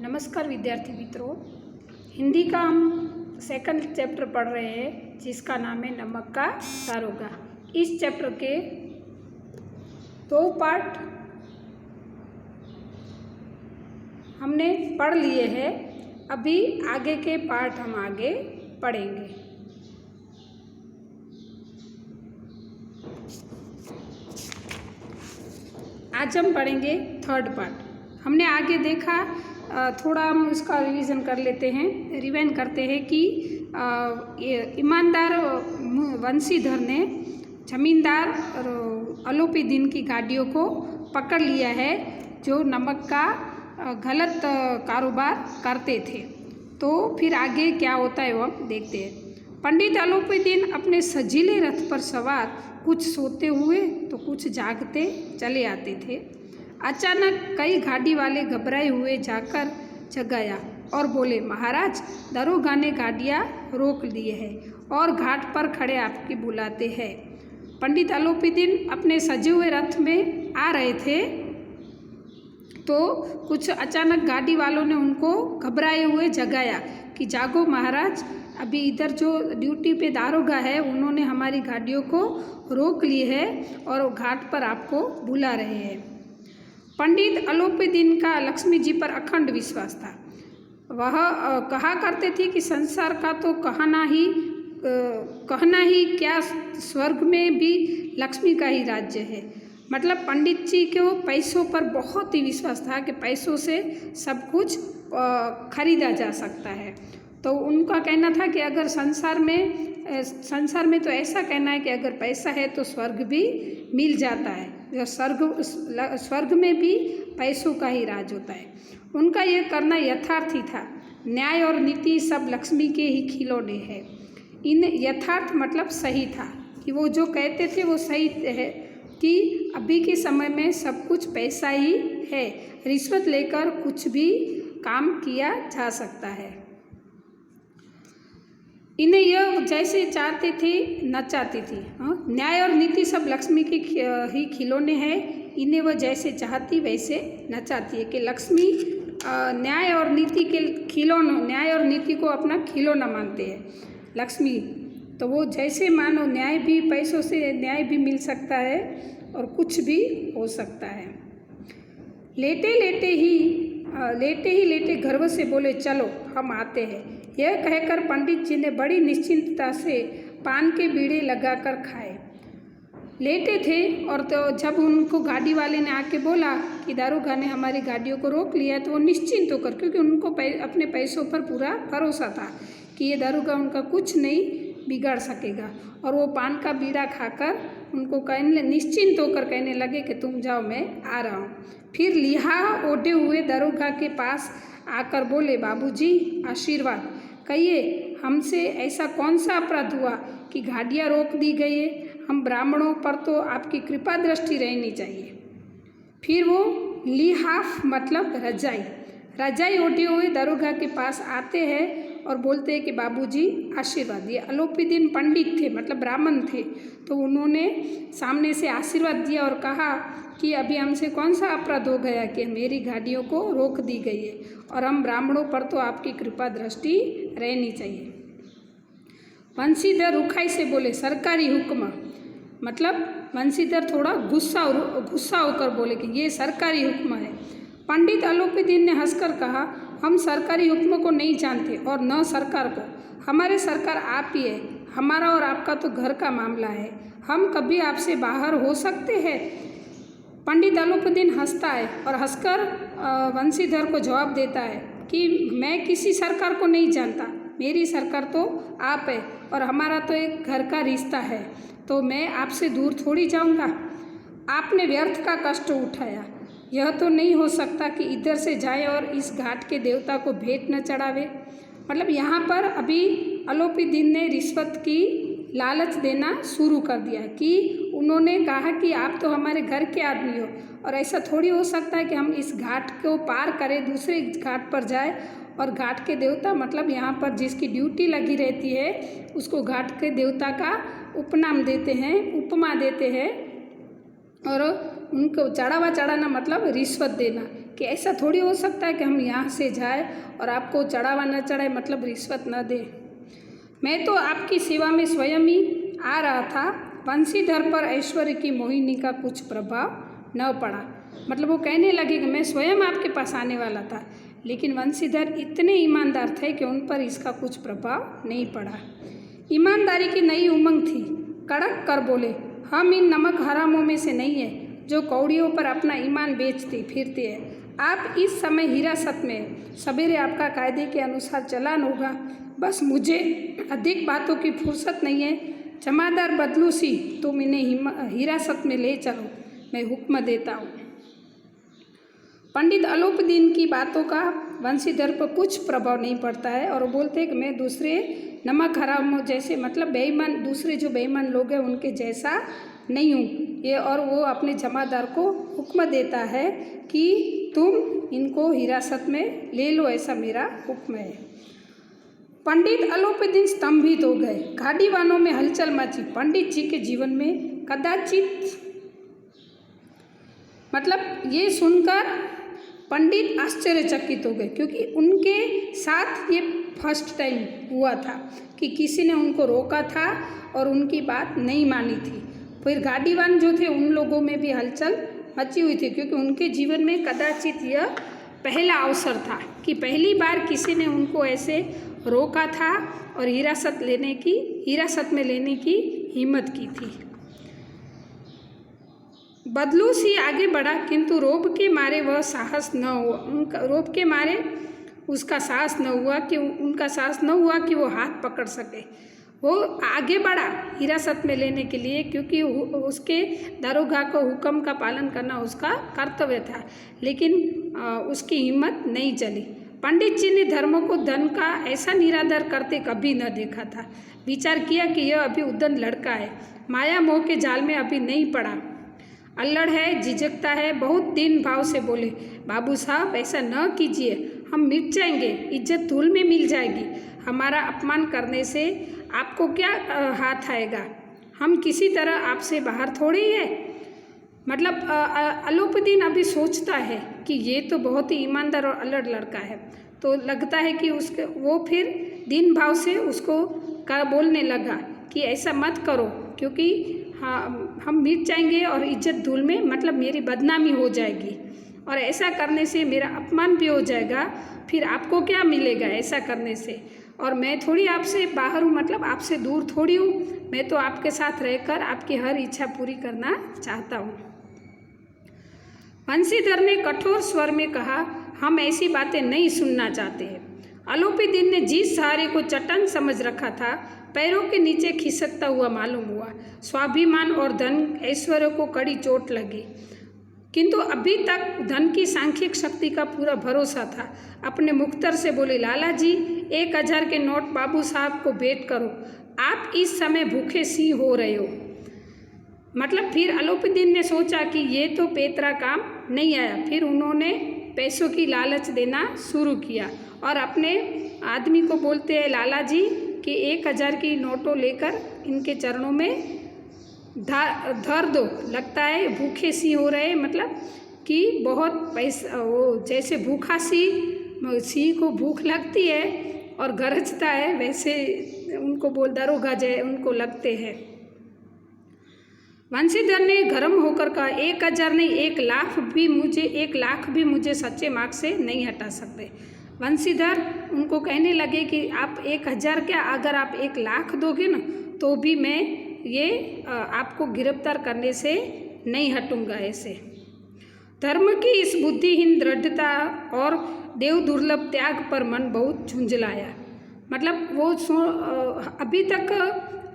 नमस्कार विद्यार्थी मित्रों, हिंदी का हम सेकंड चैप्टर पढ़ रहे हैं जिसका नाम है नमक का दारोगा। इस चैप्टर के 2 पार्ट हमने पढ़ लिए हैं। अभी आगे के पार्ट हम आगे पढ़ेंगे। आज हम पढ़ेंगे 3rd पार्ट। हमने आगे देखा, थोड़ा हम उसका रिवीजन कर लेते हैं, रिवाइंड करते हैं कि ईमानदार वंशीधर ने जमींदार अलोपीदीन की गाड़ियों को पकड़ लिया है जो नमक का गलत कारोबार करते थे। तो फिर आगे क्या होता है वो हम देखते हैं। पंडित अलोपीदीन अपने सजीले रथ पर सवार कुछ सोते हुए तो कुछ जागते चले आते थे। अचानक कई गाड़ी वाले घबराए हुए जाकर जगाया और बोले, महाराज, दरोगा ने गाड़ियाँ रोक लिए हैं और घाट पर खड़े आपकी बुलाते हैं। पंडित अलोपीदीन अपने सजे हुए रथ में आ रहे थे तो कुछ अचानक गाड़ी वालों ने उनको घबराए हुए जगाया कि जागो महाराज, अभी इधर जो ड्यूटी पे दारोगा है उन्होंने हमारी गाड़ियों को रोक ली है और घाट पर आपको बुला रहे हैं। पंडित अलोपीदीन का लक्ष्मी जी पर अखंड विश्वास था। वह कहा करते थे कि संसार का तो कहना ही क्या, स्वर्ग में भी लक्ष्मी का ही राज्य है। मतलब पंडित जी को पैसों पर बहुत ही विश्वास था कि पैसों से सब कुछ खरीदा जा सकता है। तो उनका कहना था कि अगर संसार में तो ऐसा कहना है कि अगर पैसा है तो स्वर्ग भी मिल जाता है। स्वर्ग में भी पैसों का ही राज होता है। उनका यह करना यथार्थी था। न्याय और नीति सब लक्ष्मी के ही खिलौने हैं। इन यथार्थ मतलब सही था कि वो जो कहते थे वो सही है कि अभी के समय में सब कुछ पैसा ही है। रिश्वत लेकर कुछ भी काम किया जा सकता है। इन्हें यह जैसे चाहते थे नचाती थी। न्याय और नीति सब लक्ष्मी के ही खिलौने हैं। इन्हें वह जैसे चाहती वैसे नचाती है कि लक्ष्मी न्याय और नीति के न्याय और नीति को अपना खिलौना मानते हैं लक्ष्मी। तो वो जैसे मानो न्याय भी, पैसों से न्याय भी मिल सकता है और कुछ भी हो सकता है। लेटे गर्व से बोले, चलो हम आते हैं। यह कहकर पंडित जी ने बड़ी निश्चिंतता से पान के बीड़े लगाकर खाए। लेटे थे और तो जब उनको गाड़ी वाले ने आके बोला कि दारोगा ने हमारी गाड़ियों को रोक लिया, तो वो निश्चिंत होकर, क्योंकि उनको अपने पैसों पर पूरा भरोसा था कि ये दारोगा उनका कुछ नहीं बिगाड़ सकेगा, और वो पान का बीड़ा खाकर उनको निश्चिंत होकर कहने लगे कि तुम जाओ, मैं आ रहा हूँ। फिर लिहाफ ओढ़े हुए दारोगा के पास आकर बोले, बाबूजी आशीर्वाद कहिए, हमसे ऐसा कौन सा अपराध हुआ कि गाड़ियाँ रोक दी गई है? हम ब्राह्मणों पर तो आपकी कृपा दृष्टि रहनी चाहिए। फिर वो लिहाफ मतलब रजाई ओढ़े हुए दारोगा के पास आते हैं और बोलते हैं कि बाबूजी आशीर्वाद। ये अलोपीदीन पंडित थे, मतलब ब्राह्मण थे, तो उन्होंने सामने से आशीर्वाद दिया और कहा कि अभी हमसे कौन सा अपराध हो गया कि मेरी गाड़ियों को रोक दी गई है और हम ब्राह्मणों पर तो आपकी कृपा दृष्टि रहनी चाहिए। वंशीधर रुखाई से बोले, सरकारी हुक्म। मतलब वंशीधर थोड़ा गुस्सा होकर बोले कि ये सरकारी हुक्म है। पंडित अलोपीदीन ने हंसकर कहा, हम सरकारी हुक्म को नहीं जानते और न सरकार को। हमारे सरकार आप ही है। हमारा और आपका तो घर का मामला है। हम कभी आपसे बाहर हो सकते हैं? पंडित अलोपीदीन हंसता है और हंसकर वंशीधर को जवाब देता है कि मैं किसी सरकार को नहीं जानता। मेरी सरकार तो आप है और हमारा तो एक घर का रिश्ता है, तो मैं आपसे दूर थोड़ी जाऊंगा। आपने व्यर्थ का कष्ट उठाया। यह तो नहीं हो सकता कि इधर से जाए और इस घाट के देवता को भेंट न चढ़ावे। मतलब यहाँ पर अभी अलोपीदीन ने रिश्वत की लालच देना शुरू कर दिया कि उन्होंने कहा कि आप तो हमारे घर के आदमी हो और ऐसा थोड़ी हो सकता है कि हम इस घाट को पार करें, दूसरे घाट पर जाए और घाट के देवता, मतलब यहाँ पर जिसकी ड्यूटी लगी रहती है उसको घाट के देवता का उपनाम देते हैं, उपमा देते हैं, और उनको चढ़ावा चढ़ाना मतलब रिश्वत देना कि ऐसा थोड़ी हो सकता है कि हम यहाँ से जाए और आपको चढ़ावा न चढ़ाए, मतलब रिश्वत न दे। मैं तो आपकी सेवा में स्वयं ही आ रहा था। वंशीधर पर ऐश्वर्य की मोहिनी का कुछ प्रभाव न पड़ा। मतलब वो कहने लगे कि मैं स्वयं आपके पास आने वाला था, लेकिन वंशीधर इतने ईमानदार थे कि उन पर इसका कुछ प्रभाव नहीं पड़ा। ईमानदारी की नई उमंग थी। कड़क कर बोले, हम इन नमक हरामों में से नहीं है जो कौड़ियों पर अपना ईमान बेचते फिरते हैं। आप इस समय हिरासत में हैं। सवेरे आपका कायदे के अनुसार चलान होगा। बस मुझे अधिक बातों की फुर्सत नहीं है। जमादार बदलू सी, तुम इन्हें हिरासत में ले चलो, मैं हुक्म देता हूँ। पंडित अलोपदीन की बातों का वंशीधर पर कुछ प्रभाव नहीं पड़ता है और बोलते हैं कि मैं दूसरे नमक हरामों जैसे, मतलब बेईमान, दूसरे जो बेईमान लोग हैं उनके जैसा नहीं हूँ ये। और वो अपने जमादार को हुक्म देता है कि तुम इनको हिरासत में ले लो, ऐसा मेरा हुक्म है। पंडित अलोपदीन स्तंभित हो गए। गाड़ीवानों में हलचल मची। पंडित जी के जीवन में कदाचित, मतलब ये सुनकर पंडित आश्चर्यचकित हो गए, क्योंकि उनके साथ ये फर्स्ट टाइम हुआ था कि किसी ने उनको रोका था और उनकी बात नहीं मानी थी। फिर गाड़ीवान जो थे उन लोगों में भी हलचल मची हुई थी, क्योंकि उनके जीवन में कदाचित यह पहला अवसर था कि पहली बार किसी ने उनको ऐसे रोका था और हिरासत में लेने की हिम्मत की थी। बदलू सी आगे बढ़ा, किंतु रोब के मारे वह साहस न हुआ। रोब के मारे उसका साहस न हुआ कि वो हाथ पकड़ सके। वो आगे बढ़ा हिरासत में लेने के लिए, क्योंकि उसके दरोगा को हुक्म का पालन करना उसका कर्तव्य था, लेकिन उसकी हिम्मत नहीं चली। पंडित जी ने धर्म को धन का ऐसा निरादर करते कभी न देखा था। विचार किया कि यह अभी उद्दंड लड़का है, माया मोह के जाल में अभी नहीं पड़ा, अल्लड़ है, झिझकता है। बहुत दीन भाव से बोले, बाबू साहब ऐसा न कीजिए, हम मिट जाएंगे, इज्जत धूल में मिल जाएगी। हमारा अपमान करने से आपको क्या हाथ आएगा? हम किसी तरह आपसे बाहर थोड़ी है। मतलब अलोपदीन अभी सोचता है कि ये तो बहुत ही ईमानदार और अल्लड़ लड़का है, तो लगता है कि वो फिर दीन भाव से उसको बोलने लगा कि ऐसा मत करो, क्योंकि हाँ, हम मिट जाएंगे और इज्जत धूल में, मतलब मेरी बदनामी हो जाएगी, और ऐसा करने से मेरा अपमान भी हो जाएगा। फिर आपको क्या मिलेगा ऐसा करने से? और मैं थोड़ी आपसे बाहर हूँ, मतलब आपसे दूर थोड़ी हूँ। मैं तो आपके साथ रहकर आपकी हर इच्छा पूरी करना चाहता हूँ। वंशीधर ने कठोर स्वर में कहा, हम ऐसी बातें नहीं सुनना चाहते हैं। अलोपदीन ने जिस सहारे को चट्टान समझ रखा था, पैरों के नीचे खिसकता हुआ मालूम हुआ। स्वाभिमान और धन ऐश्वर्य को कड़ी चोट लगी, किंतु अभी तक धन की सांख्यिक शक्ति का पूरा भरोसा था। अपने मुख्तर से बोले, लाला जी 1000 के नोट बाबू साहब को भेंट करो, आप इस समय भूखे सी हो रहे हो। मतलब फिर अलोपदीन ने सोचा कि ये तो पेतरा काम नहीं आया। फिर उन्होंने पैसों की लालच देना शुरू किया और अपने आदमी को बोलते हैं, लाला जी कि 1000 की नोटों लेकर इनके चरणों में धर दो, लगता है भूखे सी हो रहे, मतलब कि बहुत पैसा, वो जैसे भूखा सी को भूख लगती है और गरजता है, वैसे उनको दरोगा जय उनको लगते हैं। वंशीधर ने गरम होकर कहा, 1000 नहीं 1 लाख भी मुझे सच्चे मार्ग से नहीं हटा सकते। वंशीधर उनको कहने लगे कि आप 1000 क्या, अगर आप 1 लाख दोगे ना तो भी मैं ये आपको गिरफ्तार करने से नहीं हटूंगा। ऐसे धर्म की इस बुद्धिहीन दृढ़ता और देव दुर्लभ त्याग पर मन बहुत झुंझलाया। मतलब वो अभी तक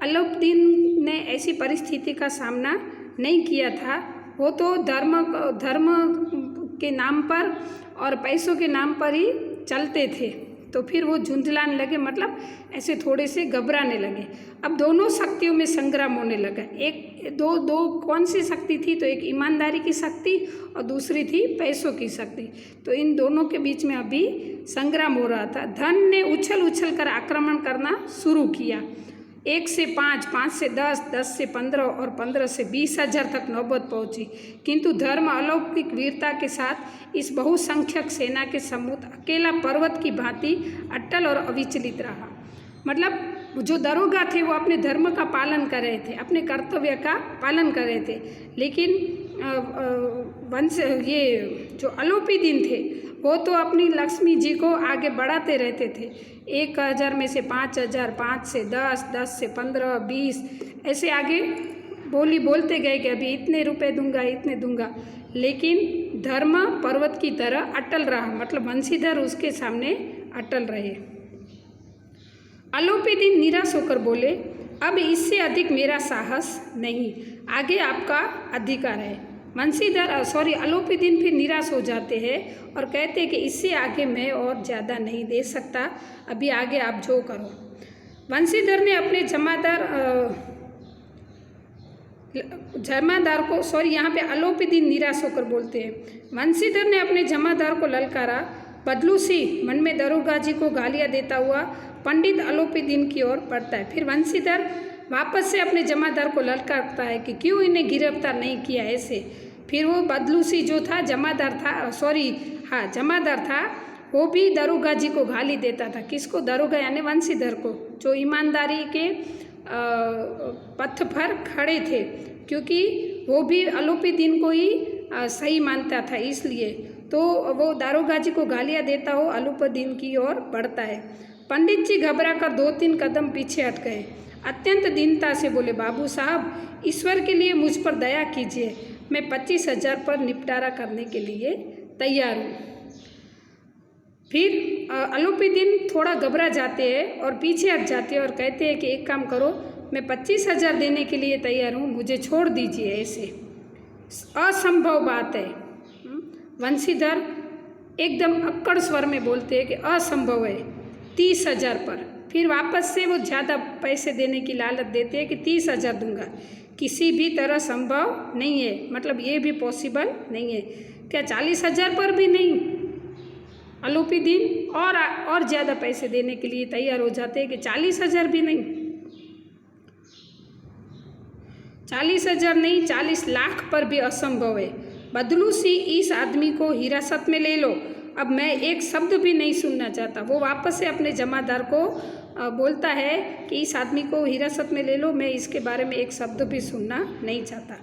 अलोपदीन ने ऐसी परिस्थिति का सामना नहीं किया था। वो तो धर्म के नाम पर और पैसों के नाम पर ही चलते थे, तो फिर वो झुंझलाने लगे, मतलब ऐसे थोड़े से घबराने लगे। अब दोनों शक्तियों में संग्राम होने लगा। दो कौन सी शक्ति थी? तो एक ईमानदारी की शक्ति और दूसरी थी पैसों की शक्ति। तो इन दोनों के बीच में अभी संग्राम हो रहा था। धन ने उछल कर आक्रमण करना शुरू किया। 1 से 5, 5 से 10, 10 से 15 और 15 से 20,000 तक नौबत पहुंची, किंतु धर्म अलौकिक वीरता के साथ इस बहुसंख्यक सेना के सम्मुख अकेला पर्वत की भांति अटल और अविचलित रहा। मतलब जो दरोगा थे वो अपने धर्म का पालन कर रहे थे, अपने कर्तव्य का पालन कर रहे थे, लेकिन वंश ये जो अलोपीदीन थे वो तो अपनी लक्ष्मी जी को आगे बढ़ाते रहते थे। 1,000 में से 5,000, 5 से 10, 10 से 15, 20 ऐसे आगे बोलते गए कि अभी इतने रुपए दूंगा, इतने दूंगा, लेकिन धर्म पर्वत की तरह अटल रहा। मतलब वंशीधर उसके सामने अटल रहे। अलोपीदीन निराश होकर बोले, अब इससे अधिक मेरा साहस नहीं, आगे आपका अधिकार है। अलोपीदीन फिर निराश हो जाते हैं और कहते हैं कि इससे आगे मैं और ज़्यादा नहीं दे सकता, अभी आगे आप जो करो। वंशीधर ने अपने जमादार को यहाँ पे अलोपीदीन निराश होकर बोलते हैं, वंशीधर ने अपने जमादार को ललकारा। बदलू सिंह मन में दरोगा जी को गालियाँ देता हुआ पंडित अलोपीदीन की ओर बढ़ता है। फिर वंशीधर वापस से अपने जमादार को ललकारता है कि क्यों इन्हें गिरफ्तार नहीं किया ऐसे। फिर वो बदलू सिंह जो था जमादार था, वो भी दरोगा जी को गाली देता था। किसको? दरोगा यानी वंशीधर को, जो ईमानदारी के पथ पर खड़े थे, क्योंकि वो भी अलोपीदीन को ही सही मानता था, इसलिए तो वो दारोगा जी को गालियाँ देता हो अलोपीदीन की ओर बढ़ता है। पंडित जी घबरा कर 2-3 कदम पीछे हट गए। अत्यंत दीनता से बोले, बाबू साहब, ईश्वर के लिए मुझ पर दया कीजिए, मैं 25,000 पर निपटारा करने के लिए तैयार हूँ। फिर अलोपीदीन थोड़ा घबरा जाते हैं और पीछे हट जाते हैं और कहते हैं कि एक काम करो, मैं 25,000 देने के लिए तैयार हूँ, मुझे छोड़ दीजिए, ऐसे असंभव बात है। वंशीधर एकदम अक्कड़ स्वर में बोलते हैं कि असंभव है, 30,000 पर। फिर वापस से वो ज़्यादा पैसे देने की लालच देते हैं कि 30,000 दूंगा, किसी भी तरह संभव नहीं है, मतलब ये भी पॉसिबल नहीं है। क्या 40,000 पर भी नहीं? अलोपीदीन और ज़्यादा पैसे देने के लिए तैयार हो जाते हैं कि 40,000 भी नहीं, 40,000 नहीं, 40 लाख पर भी असंभव है। बदलू सिंह, इस आदमी को हिरासत में ले लो, अब मैं एक शब्द भी नहीं सुनना चाहता। वो वापस से अपने जमादार को बोलता है कि इस आदमी को हिरासत में ले लो, मैं इसके बारे में एक शब्द भी सुनना नहीं चाहता।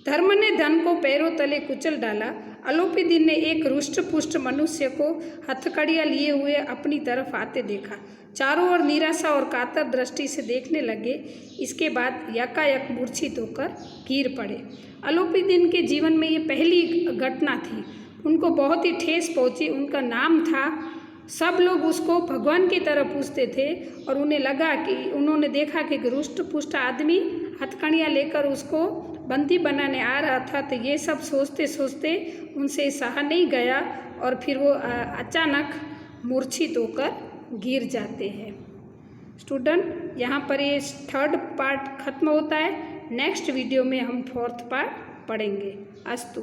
धर्म ने धन को पैरों तले कुचल डाला। अलोपीदीन ने एक रुष्ट पुष्ट मनुष्य को हथकड़ियाँ लिए हुए अपनी तरफ आते देखा। चारों ओर निराशा और कातर दृष्टि से देखने लगे। इसके बाद यकायक मूर्छित होकर गिर पड़े। अलोपीदीन के जीवन में ये पहली घटना थी, उनको बहुत ही ठेस पहुंची। उनका नाम था, सब लोग उसको भगवान की तरह पूछते थे और उन्होंने देखा कि रुष्ट पुष्ट आदमी हथकड़ियाँ लेकर उसको बंदी बनाने आ रहा था। तो ये सब सोचते सोचते उनसे सहा नहीं गया और फिर वो अचानक मूर्छित होकर गिर जाते हैं। स्टूडेंट, यहाँ पर ये 3rd पार्ट खत्म होता है। नेक्स्ट वीडियो में हम 4th पार्ट पढ़ेंगे। अस्तु।